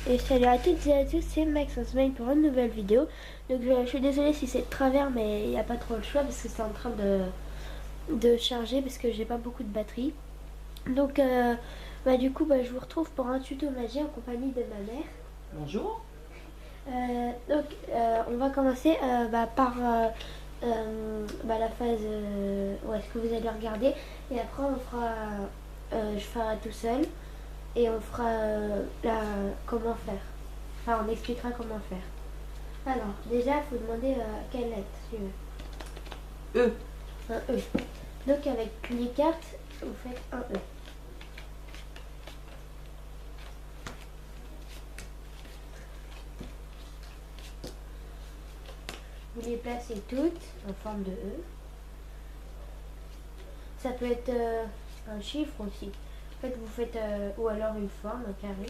Et salut à toutes et à tous, c'est Max on Smile pour une nouvelle vidéo. Donc je suis désolée si c'est de travers, mais il n'y a pas trop le choix parce que c'est en train de charger parce que j'ai pas beaucoup de batterie. Donc du coup je vous retrouve pour un tuto magie en compagnie de ma mère. Bonjour. On va commencer par la phase où est-ce que vous allez regarder et après on fera, je ferai tout seul et on fera comment faire. Enfin, on expliquera comment faire. Alors, déjà, il faut demander quelle lettre tu veux. E. Un E. Donc, avec les cartes, vous faites un E. Vous les placez toutes en forme de E. Ça peut être un chiffre aussi. En fait, vous faites, ou alors une forme, un carré.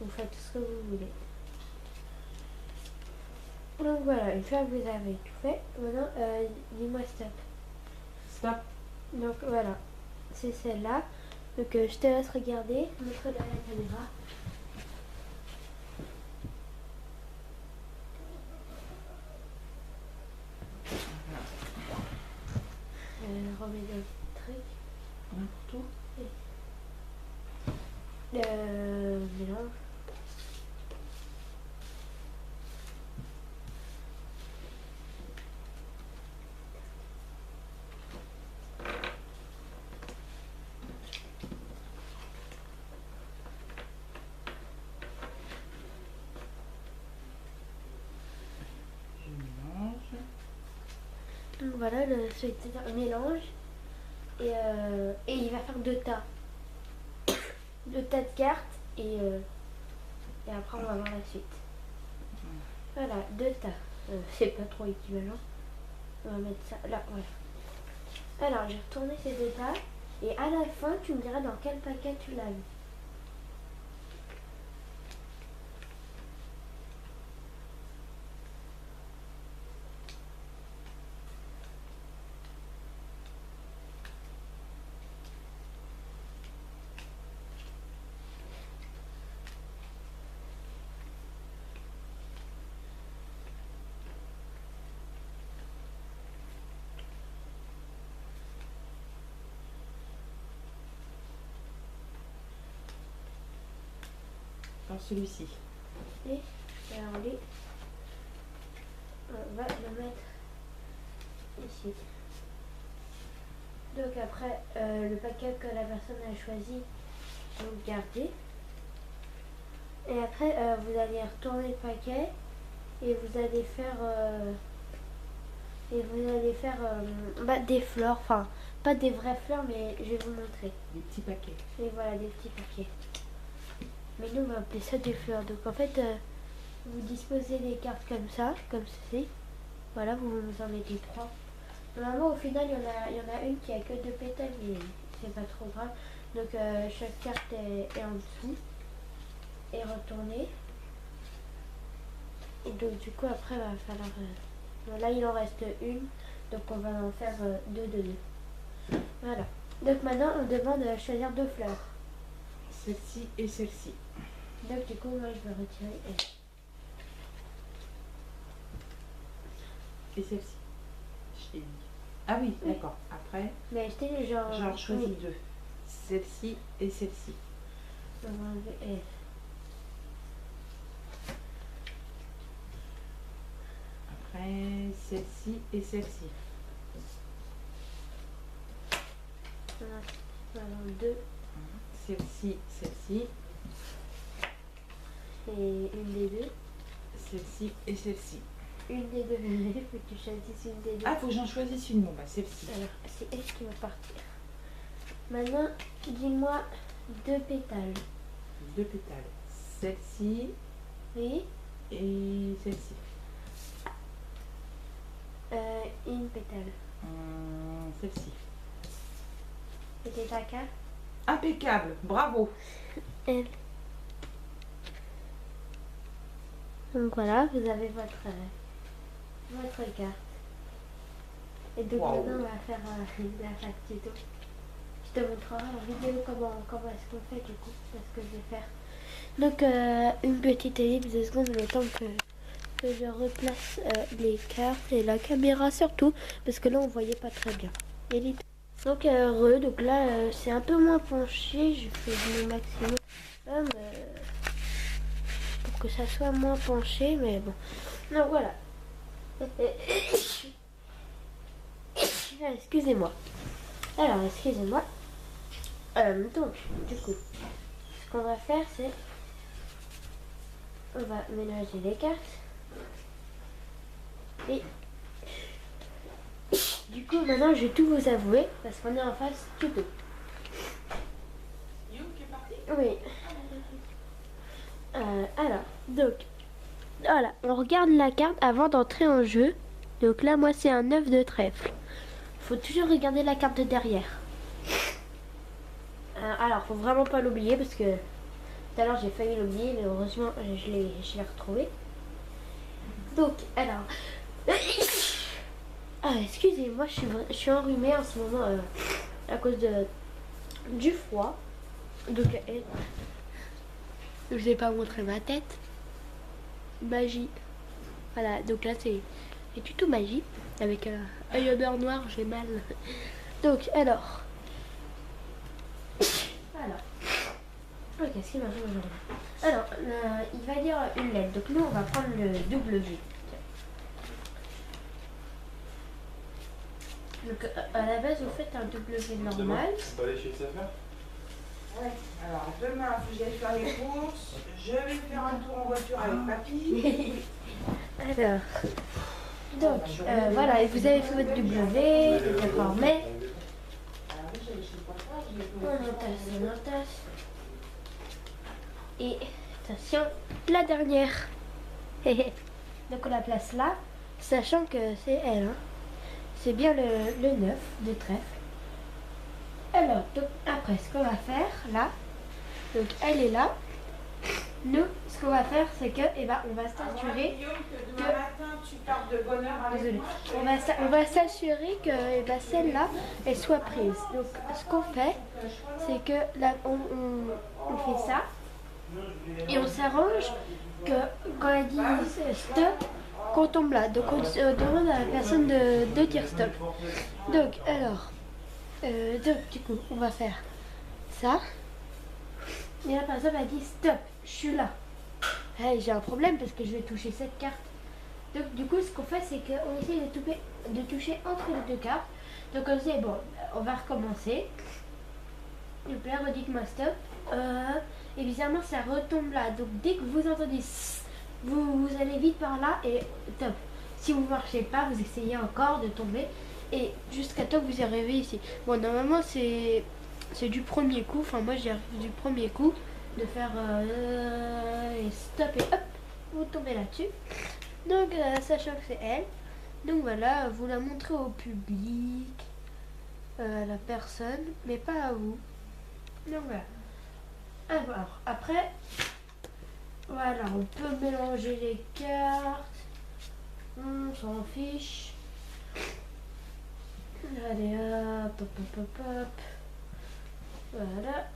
Vous faites ce que vous voulez. Donc voilà, une fois que vous avez tout fait, maintenant, dis-moi stop. Stop. Donc voilà, c'est celle-là. Donc je te laisse regarder, montre-la à la caméra. Remets le truc. N'importe où. Mélange. Je mélange. Donc voilà, c'est un mélange. Et il va faire deux tas. Deux tas de cartes et après on va voir la suite. Voilà, deux tas. C'est pas trop équivalent. On va mettre ça là, voilà. Alors j'ai retourné ces deux tas et à la fin tu me diras dans quel paquet tu l'as mis. Dans celui-ci. Et alors lui, on va le mettre ici. Donc après, le paquet que la personne a choisi, vous le gardez. Et après, vous allez retourner le paquet et vous allez faire, des fleurs. Enfin, pas des vraies fleurs, mais je vais vous montrer. Des petits paquets. Et voilà, des petits paquets. Mais nous, on va appeler ça des fleurs. Donc en fait, vous disposez les cartes comme ça, comme ceci. Voilà, vous en mettez trois. Normalement, au final, il y en a une qui a que deux pétales, mais c'est pas trop grave. Donc chaque carte est en dessous et retournée. Et donc du coup, après, il va falloir... là, il en reste une, donc on va en faire deux de deux. Voilà. Donc maintenant, on demande de choisir deux fleurs. Celle-ci et celle-ci. Donc du coup, moi, je vais retirer elle. Et celle-ci. Je t'ai dit. Ah oui, Oui. d'accord. Après, Mais je t'ai dit, genre... j'en choisis oui. deux. Celle-ci et celle-ci. On va enlever elle. Après, celle-ci et celle-ci. Voilà, deux. Celle-ci, celle-ci. Et une des deux. Celle-ci et celle-ci. Une des deux. Il faut que tu choisisses une des deux. Ah, faut que j'en choisisse une. Bon, bah, celle-ci. Alors, c'est elle qui va partir. Maintenant, dis-moi deux pétales. Deux pétales. Celle-ci Oui. et celle-ci. Une pétale. Celle-ci. C'était ta carte. Impeccable. Bravo. Elle. Donc voilà, vous avez votre carte. Et donc Wow. maintenant, on va faire la phase tuto. Je te montrerai en vidéo comment est-ce qu'on fait du coup. C'est ce que je vais faire. Donc une petite ellipse de secondes le temps que je replace les cartes et la caméra surtout parce que là on voyait pas très bien. Ellipse. Donc donc là c'est un peu moins penché, je fais le maximum pour que ça soit moins penché, mais bon. Donc voilà. Excusez-moi. Alors excusez-moi. Donc du coup, ce qu'on va faire c'est on va mélanger les cartes et du coup maintenant je vais tout vous avouer parce qu'on est en phase tuto. You qui est parti? Oui. Alors donc voilà, on regarde la carte avant d'entrer en jeu. Donc là moi c'est un 9 de trèfle. Faut toujours regarder la carte de derrière. Alors faut vraiment pas l'oublier parce que tout à l'heure j'ai failli l'oublier mais heureusement je l'ai retrouvé. Donc alors excusez-moi je suis enrhumée en ce moment à cause du froid. Donc je vais pas montrer ma tête. Magie. Voilà, donc là c'est tuto magie avec un œil beurre noir, j'ai mal. Donc alors qu'est-ce qu'il m'a fait aujourd'hui? Alors il va dire une lettre, donc nous on va prendre le W. Donc à la base vous faites un W normal. On peut aller chez SFR? Ouais. Alors demain, faut que j'aille faire les courses. Je vais faire un tour en voiture avec papy. Alors, donc voilà, et vous avez fait votre W, d'accord, mais Alors oui, j'allais chez le coiffeur, je l'ai on entasse. Et attention, la dernière. Donc on la place là, sachant que c'est elle. Hein. C'est bien le 9 de trèfle. Alors, donc, après, ce qu'on va faire là, donc elle est là. Nous, ce qu'on va faire, c'est que, on va s'assurer Guillaume, que demain matin, tu pars de bonne heure avec Désolée. moi. On va s'assurer que celle-là, elle soit prise. Donc, ce qu'on fait, c'est que là, on fait ça. Et on s'arrange que quand elle dit stop, qu'on tombe là. Donc, on demande à la personne de dire stop. Donc, alors, du coup, on va faire ça. Et la personne a dit stop, je suis là. Hey, j'ai un problème parce que je vais toucher cette carte. Donc du coup ce qu'on fait c'est qu'on essaie de toucher entre les deux cartes. Donc on dit bon on va recommencer. Donc là redites-moi stop. Et bizarrement ça retombe là. Donc dès que vous entendez vous allez vite par là et top. Si vous ne marchez pas vous essayez encore de tomber. Et jusqu'à temps que vous arrivez ici. Bon normalement c'est du premier coup. Enfin moi j'y arrive du premier coup. De faire et stop et hop. Vous tombez là-dessus. Donc, sachant que c'est elle, donc voilà, vous la montrez au public, à la personne, mais pas à vous. Donc voilà. Alors, après, voilà, on peut mélanger les cartes, on s'en fiche. Allez, hop, hop, hop, hop, hop. Voilà.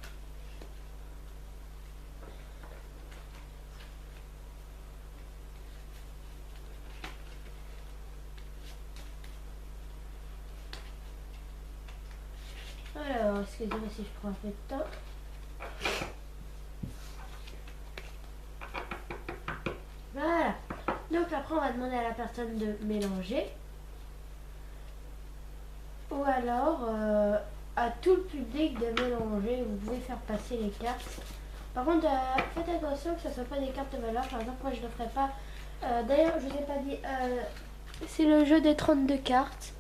Alors, excusez-moi si je prends un peu de temps. Voilà. Donc après, on va demander à la personne de mélanger. Ou alors, à tout le public de mélanger. Vous pouvez faire passer les cartes. Par contre, faites attention que ce ne soit pas des cartes de valeur. Par exemple, moi, je ne le ferai pas. D'ailleurs, je ne vous ai pas dit, c'est le jeu des 32 cartes.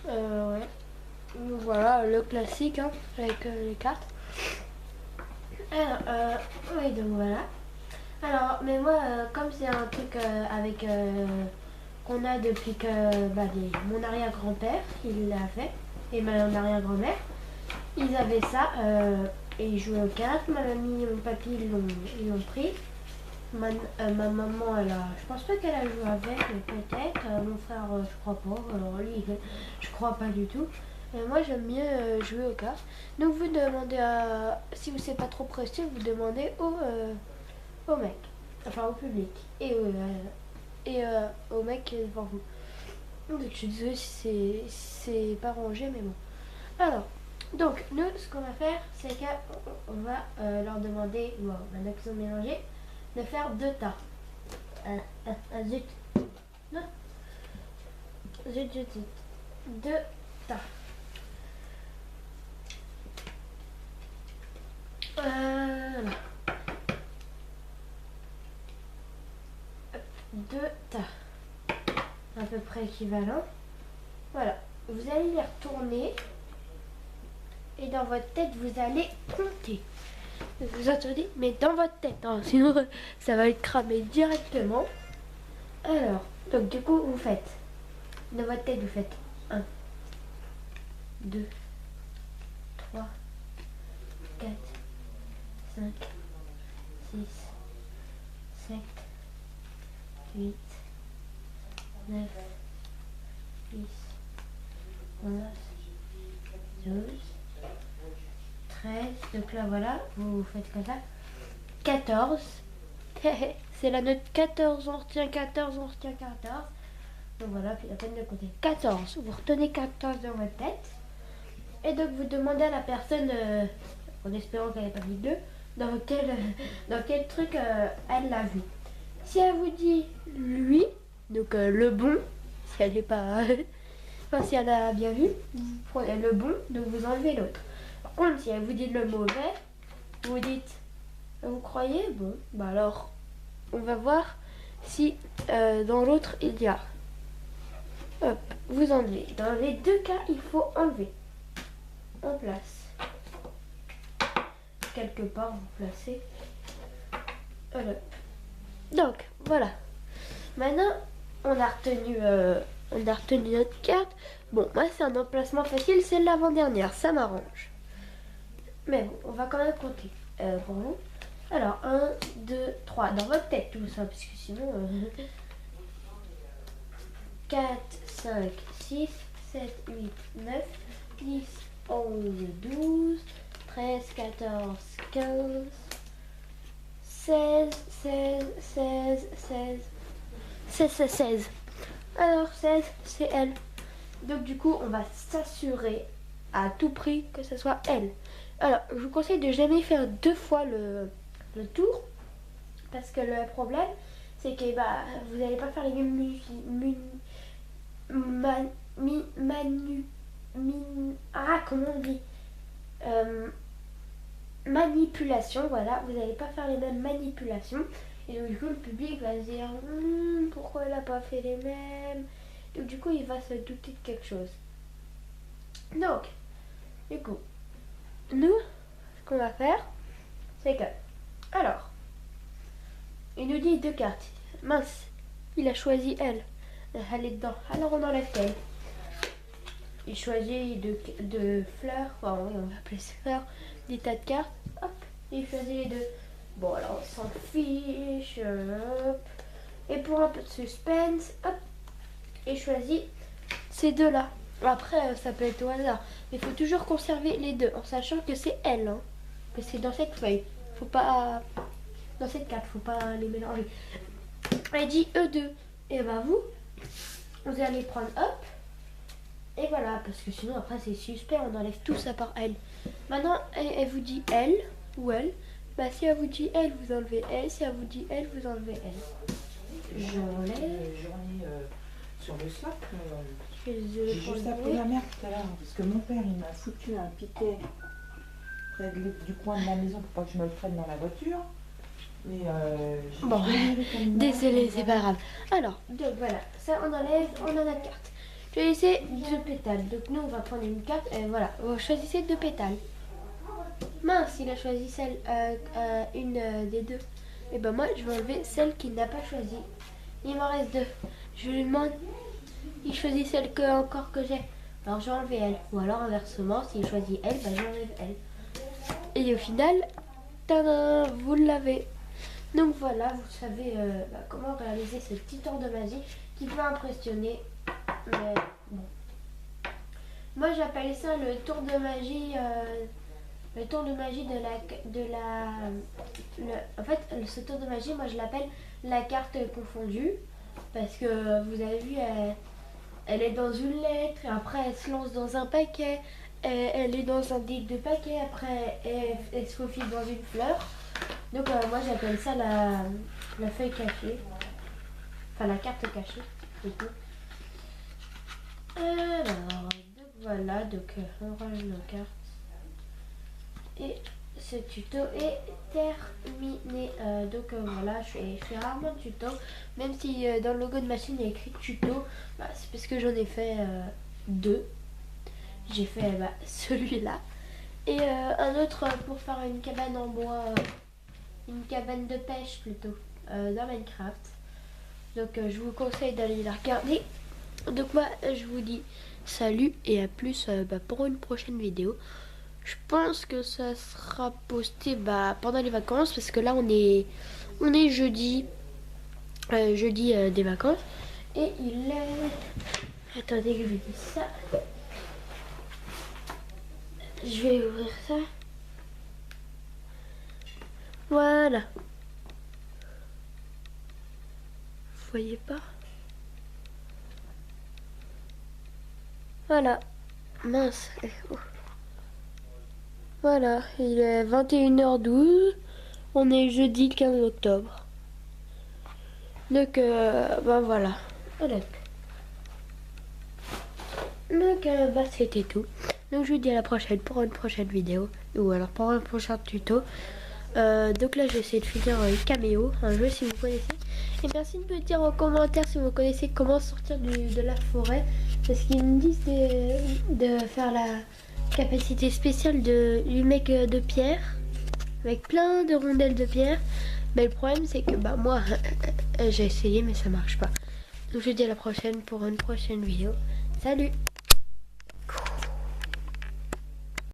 Ouais. Voilà, le classique hein, avec les cartes. Alors, oui, donc voilà. Alors, mais moi, comme c'est un truc avec qu'on a depuis que mon arrière-grand-père, il l'a fait, et mon arrière-grand-mère, ils avaient ça, et ils jouaient aux cartes. Ma mamie et mon papy, ils l'ont pris. Ma maman, je pense pas qu'elle a joué avec, mais peut-être. Mon frère, je crois pas. Alors lui, je crois pas du tout. Moi j'aime bien jouer aux cartes. Donc vous demandez à... Si vous savez pas trop pressé, vous demandez au mec. Enfin au public. Et au mec qui est devant vous. Donc je suis désolée si c'est pas rangé, mais bon. Alors, donc nous ce qu'on va faire, c'est qu'on va leur demander, bon, maintenant qu'ils ont mélangé, de faire 2 tas. Zut. Non. Zut. 2 tas. Voilà. 2 tas. À peu près équivalent. Voilà. Vous allez les retourner. Et dans votre tête, vous allez compter. Vous entendez? Mais dans votre tête. Hein, sinon, ça va être cramé directement. Alors, donc du coup, vous faites. Dans votre tête, vous faites 1, 2, 3, 4, 5, 6, 7, 8, 9, 10, 11, 12, 13. Donc là, voilà, vous faites comme ça. 14. C'est la note 14, on retient 14, on retient 14. Donc voilà, puis la peine de compter. 14. Vous retenez 14 dans votre tête. Et donc vous demandez à la personne, en espérant qu'elle n'ait pas dit 2, dans quel truc elle l'a vu. Si elle vous dit lui, donc le bon, si elle n'est pas... enfin si elle a bien vu, vous prenez le bon, donc vous enlevez l'autre. Par contre, si elle vous dit le mauvais, vous dites, vous croyez, bon, bah alors, on va voir si dans l'autre il y a. Hop, vous enlevez. Dans les 2 cas, il faut enlever. On place. Quelque part, vous placez. Voilà. Donc, voilà. Maintenant, on a retenu notre carte. Bon, moi, c'est un emplacement facile, c'est l'avant-dernière. Ça m'arrange. Mais bon, on va quand même compter pour vous. Alors, 1, 2, 3. Dans votre tête, tout ça, parce que sinon... 4, 5, 6, 7, 8, 9, 10, 11, 12, 13, 14, 15, 16, 16. Alors 16, c'est elle. Donc du coup, on va s'assurer à tout prix que ce soit elle. Alors, je vous conseille de jamais faire 2 fois le tour. Parce que le problème, c'est que vous n'allez pas faire les mêmes comment on dit manipulation, voilà, vous n'allez pas faire les mêmes manipulations et donc du coup le public va se dire pourquoi elle n'a pas fait les mêmes, donc du coup il va se douter de quelque chose. Donc du coup nous ce qu'on va faire, c'est que alors il nous dit 2 cartes, mince, il a choisi elle est dedans, alors on enlève elle. Il choisit 2 fleurs, enfin oui, on va appeler ça fleurs, des tas de cartes, hop, il choisit les 2. Bon, alors on s'en fiche, hop. Et pour un peu de suspense, hop, il choisit ces 2-là. Après, ça peut être au hasard, mais il faut toujours conserver les 2, en sachant que c'est elle, hein, que c'est dans cette feuille. Faut pas, dans cette carte, faut pas les mélanger. Elle dit E2, et bah vous allez prendre, hop. Et voilà, parce que sinon après c'est suspect, on enlève tout ça par elle. Maintenant, elle vous dit elle ou elle. Bah si elle vous dit elle, vous enlevez elle. Si elle vous dit elle, vous enlevez elle. J'enlève. J'en ai sur le socle. J'ai juste appelé ma mère tout à l'heure, parce que mon père il m'a foutu un piquet près du coin de la maison pour pas que je me le prenne dans la voiture. Mais bon, désolé, c'est pas grave. Alors, donc voilà, ça on enlève, on a notre carte. Choisissez 2 pétales. Donc nous on va prendre une carte et voilà, vous choisissez 2 pétales. Mince, il a choisi celle, une des 2. Et ben moi je vais enlever celle qu'il n'a pas choisi. Il m'en reste 2. Je lui demande, il choisit celle encore que j'ai. Alors je vais enlever elle. Ou alors inversement, s'il choisit elle, ben j'enlève elle. Et au final, tadam, vous l'avez. Donc voilà, vous savez comment réaliser ce petit tour de magie qui peut impressionner. Mais bon. Moi j'appelle ça le tour de magie. Le tour de magie en fait, ce tour de magie, moi je l'appelle la carte confondue. Parce que vous avez vu, elle est dans une lettre, et après elle se lance dans un paquet, elle est dans un dé de paquet, après elle se faufile dans une fleur. Donc moi j'appelle ça la feuille cachée. Enfin la carte cachée, plutôt. Alors, donc voilà, donc on range nos cartes. Et ce tuto est terminé. Voilà, je fais rarement de tuto. Même si dans le logo de ma chaîne il y a écrit tuto, c'est parce que j'en ai fait deux. J'ai fait celui-là. Et un autre pour faire une cabane en bois, une cabane de pêche plutôt, dans Minecraft. Donc je vous conseille d'aller la regarder. Donc moi je vous dis salut et à plus pour une prochaine vidéo. Je pense que ça sera posté pendant les vacances parce que là on est jeudi, des vacances et il est... Attendez que je vous dise ça. Je vais ouvrir ça. Voilà. Vous voyez pas? Voilà. Mince. Oh. Voilà, il est 21h12, on est jeudi 15 octobre. Donc, voilà. Donc, c'était tout. Donc, je vous dis à la prochaine pour une prochaine vidéo, ou alors pour un prochain tuto. Donc là, j'essaie de finir Caméo, un jeu si vous connaissez. Et merci de me dire en commentaire si vous connaissez comment sortir de la forêt. Parce qu'ils me disent de faire la capacité spéciale du mec de pierre. Avec plein de rondelles de pierre. Mais le problème, c'est que moi, j'ai essayé, mais ça marche pas. Donc je vous dis à la prochaine pour une prochaine vidéo. Salut!